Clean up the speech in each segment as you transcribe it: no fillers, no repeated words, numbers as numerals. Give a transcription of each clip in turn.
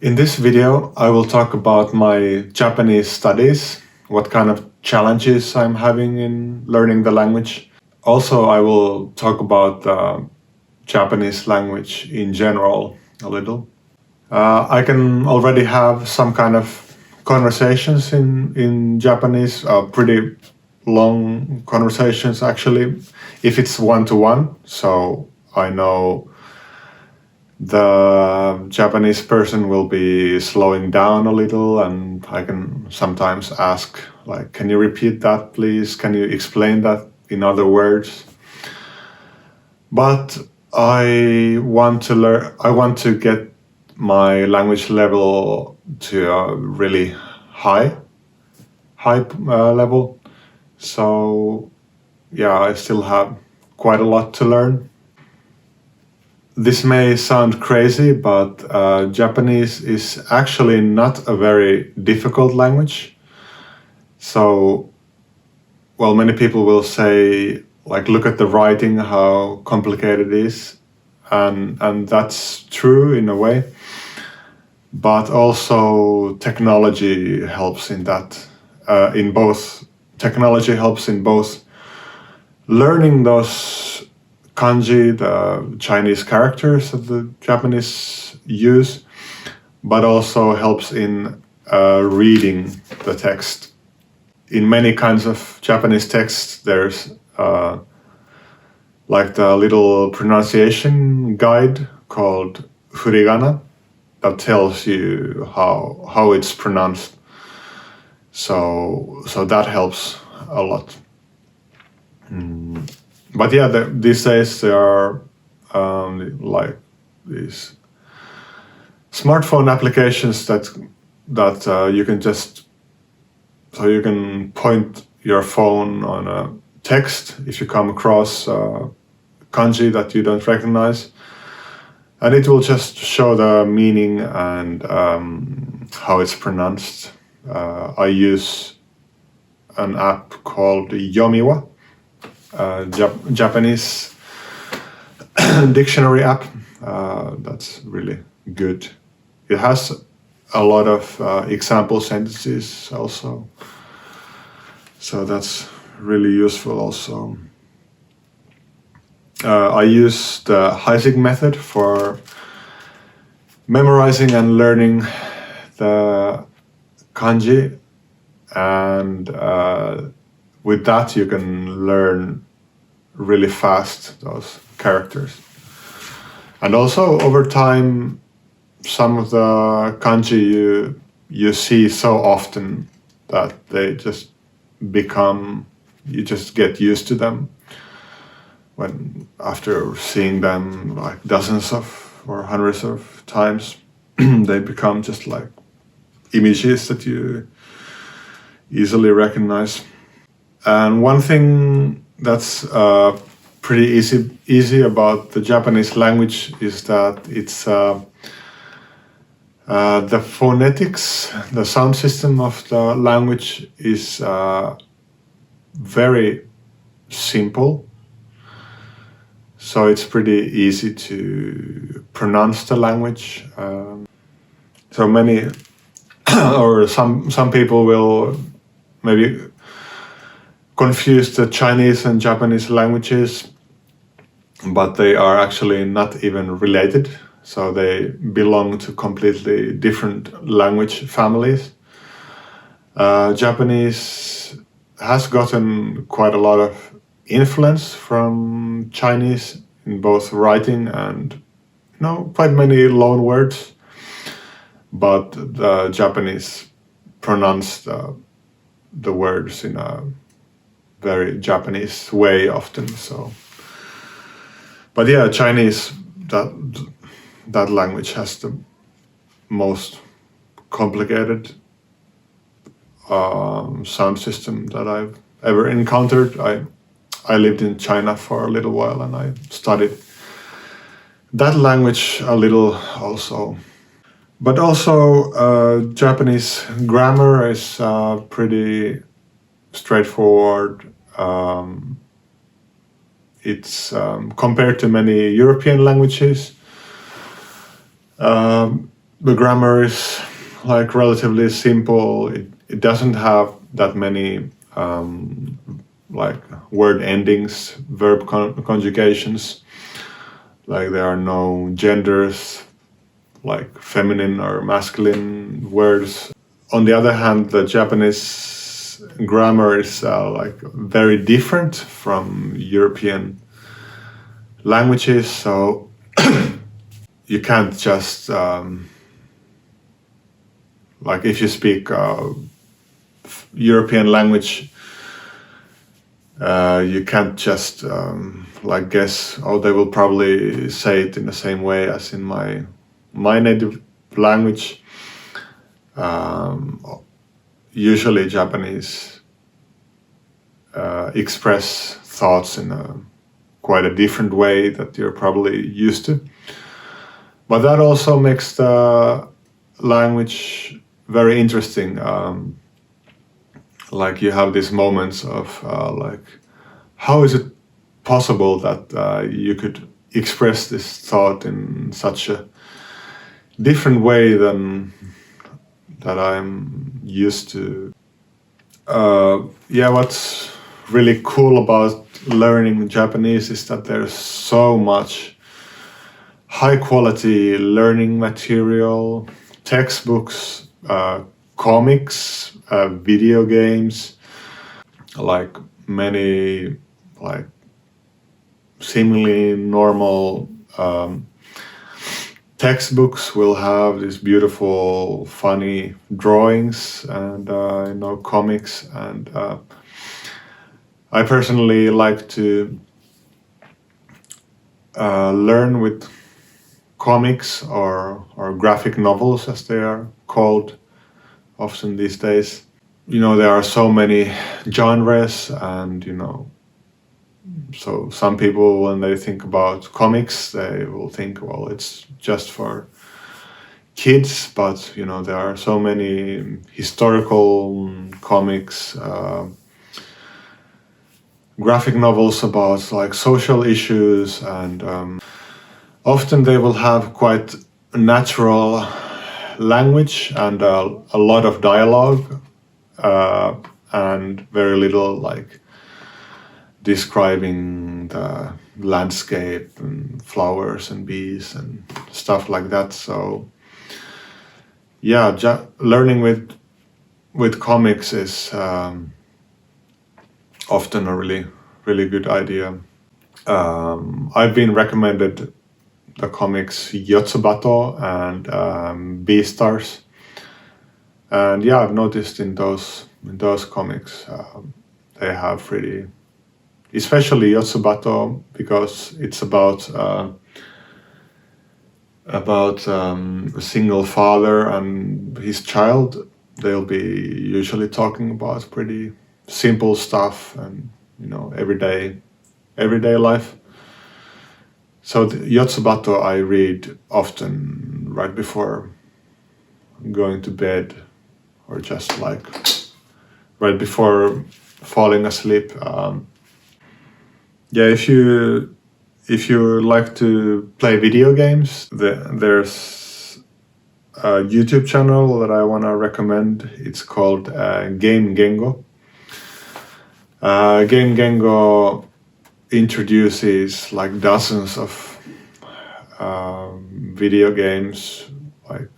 In this video, I will talk about my Japanese studies, what kind of challenges I'm having in learning the language. Also, I will talk about the Japanese language in general a little. I can already have some kind of conversations in Japanese, pretty long conversations actually, if it's one-to-one. So I know the Japanese person will be slowing down a little, and I can sometimes ask, like, can you repeat that, please? Can you explain that in other words? But I want to get my language level to a really high level. So yeah, I still have quite a lot to learn. This may sound crazy, but Japanese is actually not a very difficult language. So, well, many people will say, like, look at the writing, how complicated it is. And that's true in a way. But also technology helps in that. Technology helps in both learning those kanji, the Chinese characters that the Japanese use, but also helps in reading the text. In many kinds of Japanese texts, there's like the little pronunciation guide called furigana that tells you how it's pronounced. So that helps a lot. But yeah, these days there are like these smartphone applications that you can you can point your phone on a text if you come across kanji that you don't recognize, and it will just show the meaning and how it's pronounced. I use an app called Yomiwa, Japanese dictionary app. That's really good. It has a lot of example sentences also, so that's really useful also. I use the Heisig method for memorizing and learning the kanji, and with that you can learn really fast those characters. And also over time, some of the kanji you see so often that they just become, you just get used to them. When after seeing them like dozens of or hundreds of times, they become just like images that you easily recognize. And one thing that's pretty easy about the Japanese language is that it's the phonetics, the sound system of the language is very simple. So it's pretty easy to pronounce the language. So many or some people will maybe confuse the Chinese and Japanese languages, but they are actually not even related. So they belong to completely different language families. Japanese has gotten quite a lot of influence from Chinese in both writing and quite many loan words, but the Japanese pronounce the words in a very Japanese way often. So, but yeah, Chinese, that language has the most complicated sound system that I've ever encountered. I lived in China for a little while and I studied that language a little also. But also Japanese grammar is pretty straightforward. It's compared to many European languages, The grammar is like relatively simple. It doesn't have that many like word endings, verb conjugations. Like there are no genders, like feminine or masculine words. On the other hand, the Japanese grammar is like very different from European languages, so you can't just like if you speak European language, you can't just like guess. Oh, they will probably say it in the same way as in my native language. Usually, Japanese express thoughts in quite a different way that you're probably used to. But that also makes the language very interesting. Like you have these moments of like, how is it possible that you could express this thought in such a different way than that I'm used to? Yeah, what's really cool about learning Japanese is that there's so much high quality learning material, textbooks, comics, video games, like many like seemingly normal textbooks will have these beautiful, funny drawings and comics. And I personally like to learn with comics or graphic novels, as they are called often these days. There are so many genres, and so some people, when they think about comics, they will think, well, it's just for kids, but there are so many historical comics, graphic novels about like social issues, and often they will have quite natural language and a lot of dialogue, and very little like describing the landscape and flowers and bees and stuff like that. So yeah, learning with comics is often a really good idea. I've been recommended the comics Yotsubato and Beastars, and yeah, I've noticed in those comics they have pretty, especially Yotsubato, because it's about a single father and his child. They'll be usually talking about pretty simple stuff and everyday life. So the Yotsubato I read often right before going to bed, or just like right before falling asleep. Yeah, if you like to play video games, there's a YouTube channel that I want to recommend. It's called Game Gengo. Game Gengo introduces like dozens of video games, like,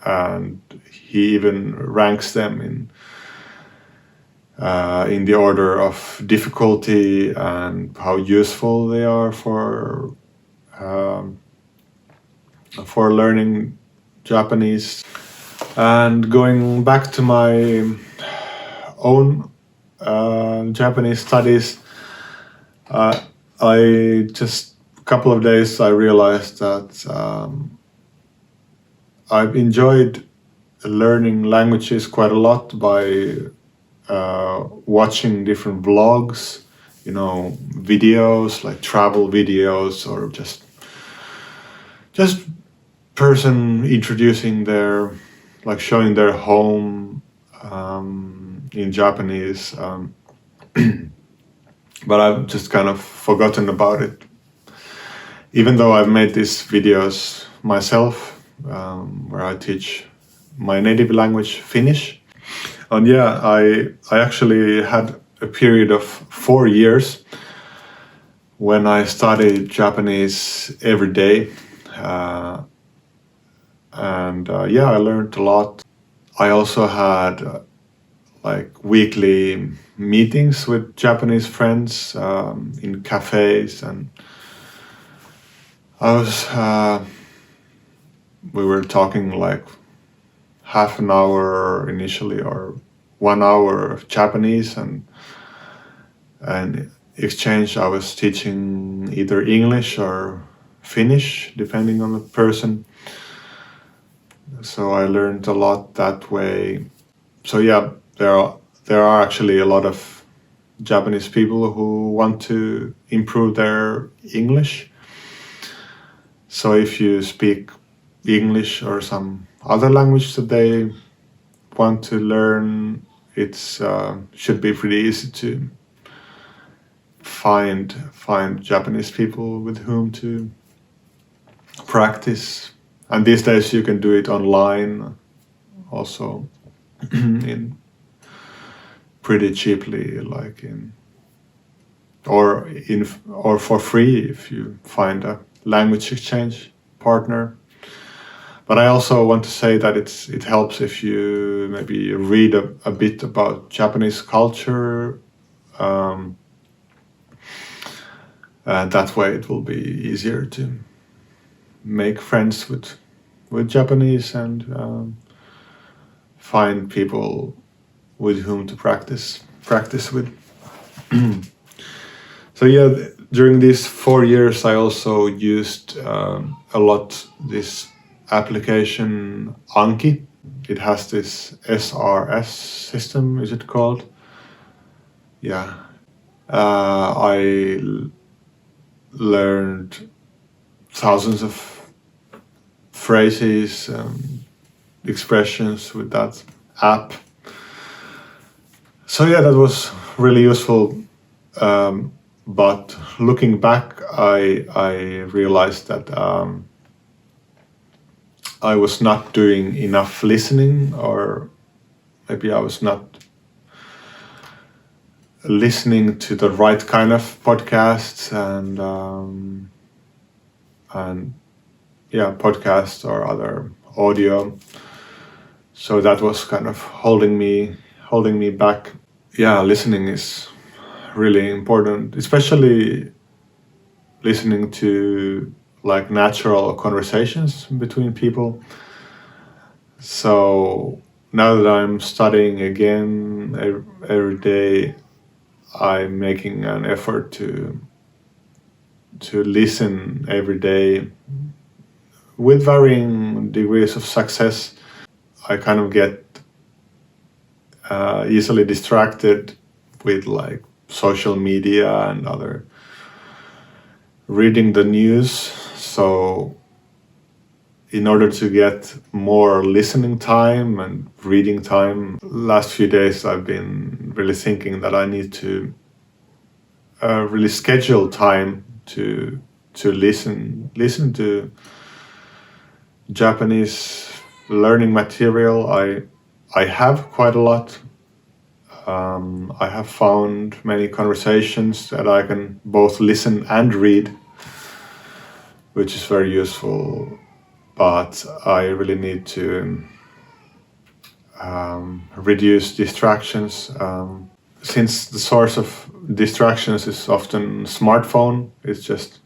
and he even ranks them in the order of difficulty and how useful they are for learning Japanese. And going back to my own Japanese studies, I just a couple of days I realized that I've enjoyed learning languages quite a lot by watching different vlogs, videos like travel videos, or just person introducing showing their home in Japanese. But I've just kind of forgotten about it. Even though I've made these videos myself, where I teach my native language, Finnish. And yeah, I actually had a period of 4 years when I studied Japanese every day. I learned a lot. I also had like weekly meetings with Japanese friends in cafes, and I was we were talking like half an hour initially or 1 hour of Japanese, and exchange I was teaching either English or Finnish depending on the person. So I learned a lot that way. So yeah, there are actually a lot of Japanese people who want to improve their English. So if you speak English or some other language that they want to learn, it's should be pretty easy to find Japanese people with whom to practice. And these days you can do it online also in pretty cheaply, like or for free if you find a language exchange partner. But I also want to say that it helps if you maybe read a bit about Japanese culture. And that way it will be easier to make friends with Japanese and find people with whom to practice with. So yeah, during these 4 years, I also used a lot this application Anki. It has this SRS system, is it called? Yeah. I learned thousands of phrases, expressions with that app. So yeah, that was really useful. But looking back, I realized that I was not doing enough listening, or maybe I was not listening to the right kind of podcasts and podcasts or other audio. So that was kind of holding me back. Yeah, listening is really important, especially listening to like natural conversations between people. So now that I'm studying again every day, I'm making an effort to listen every day with varying degrees of success. I kind of get easily distracted with like social media and other reading the news. So in order to get more listening time and reading time, last few days I've been really thinking that I need to really schedule time to listen to Japanese learning material. I have quite a lot. I have found many conversations that I can both listen and read, which is very useful. But I really need to reduce distractions. Since the source of distractions is often smartphone, it's just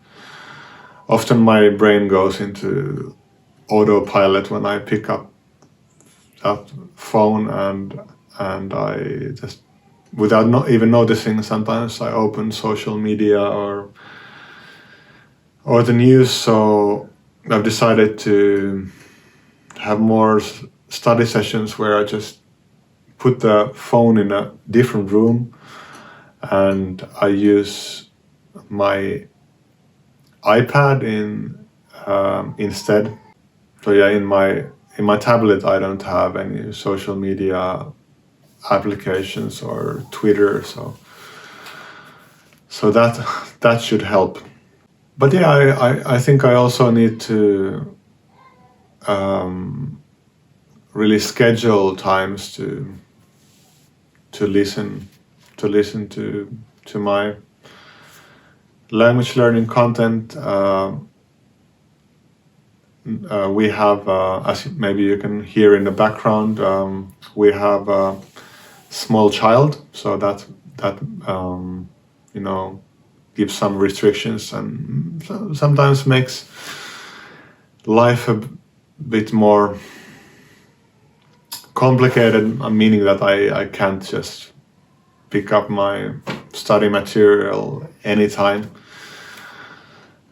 often my brain goes into autopilot when I pick up that phone, and I just, without not even noticing, sometimes I open social media or the news. So I've decided to have more study sessions where I just put the phone in a different room and I use my iPad instead. So yeah, in my tablet I don't have any social media applications or Twitter, so that should help. But yeah, I think I also need to really schedule times to listen to my language learning content. We have, as maybe you can hear in the background, we have a small child, so that you know, gives some restrictions and sometimes makes life a bit more complicated, meaning that I can't just pick up my study material anytime.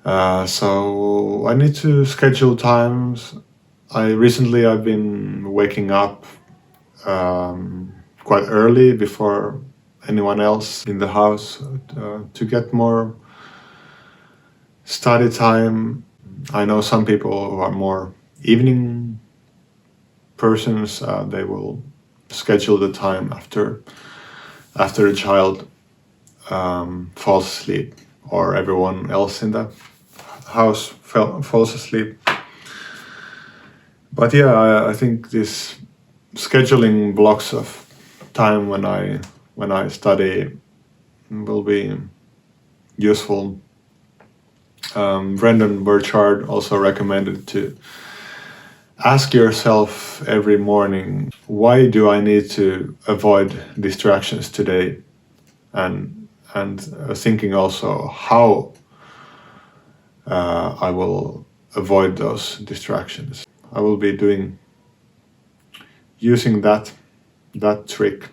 So I need to schedule times. I've been waking up quite early before anyone else in the house to get more study time. I know some people who are more evening persons. They will schedule the time after the child falls asleep or everyone else in the house falls asleep. But yeah, I think this scheduling blocks of time when I study will be useful. Brendan Burchard also recommended to ask yourself every morning, why do I need to avoid distractions today? And thinking also how I will avoid those distractions. I will be using that trick